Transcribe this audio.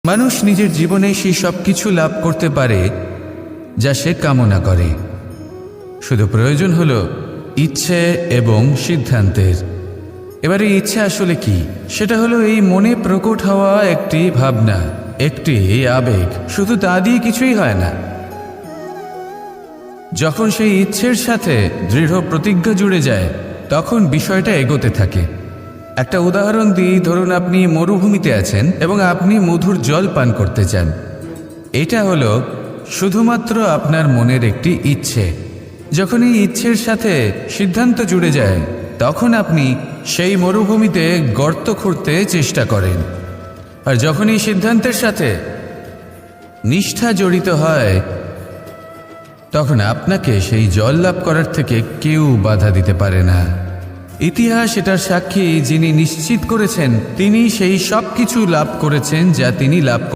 মানুষ নিজের জীবনে সেই সব কিছু লাভ করতে পারে যা সে কামনা করে। শুধু প্রয়োজন হলো ইচ্ছে এবং সিদ্ধান্তের। এবারে ইচ্ছে আসলে কি? সেটা হলো এই মনে প্রকট হওয়া একটি ভাবনা, একটি আবেগ। শুধু তা দিয়ে কিছুই হয় না। যখন সেই ইচ্ছের সাথে দৃঢ় প্রতিজ্ঞা জুড়ে যায়, তখন বিষয়টা এগোতে থাকে। একটা উদাহরণ দিই, ধরুন আপনি মরুভূমিতে আছেন এবং আপনি মধুর জল পান করতে চান। এটা হলো শুধুমাত্র আপনার মনের একটি ইচ্ছে। যখন এই ইচ্ছের সাথে সিদ্ধান্ত জুড়ে যায়, তখন আপনি সেই মরুভূমিতে গর্ত খুঁড়তে চেষ্টা করেন। আর যখন এই সিদ্ধান্তের সাথে নিষ্ঠা জড়িত হয়, তখন আপনাকে সেই জল লাভ করার থেকে কেউ বাধা দিতে পারে না। ইতিহাস এটার সাক্ষী, যিনি নিশ্চিত করেছেন তিনি সেই সব কিছু লাভ করেছেন যা তিনি লাভ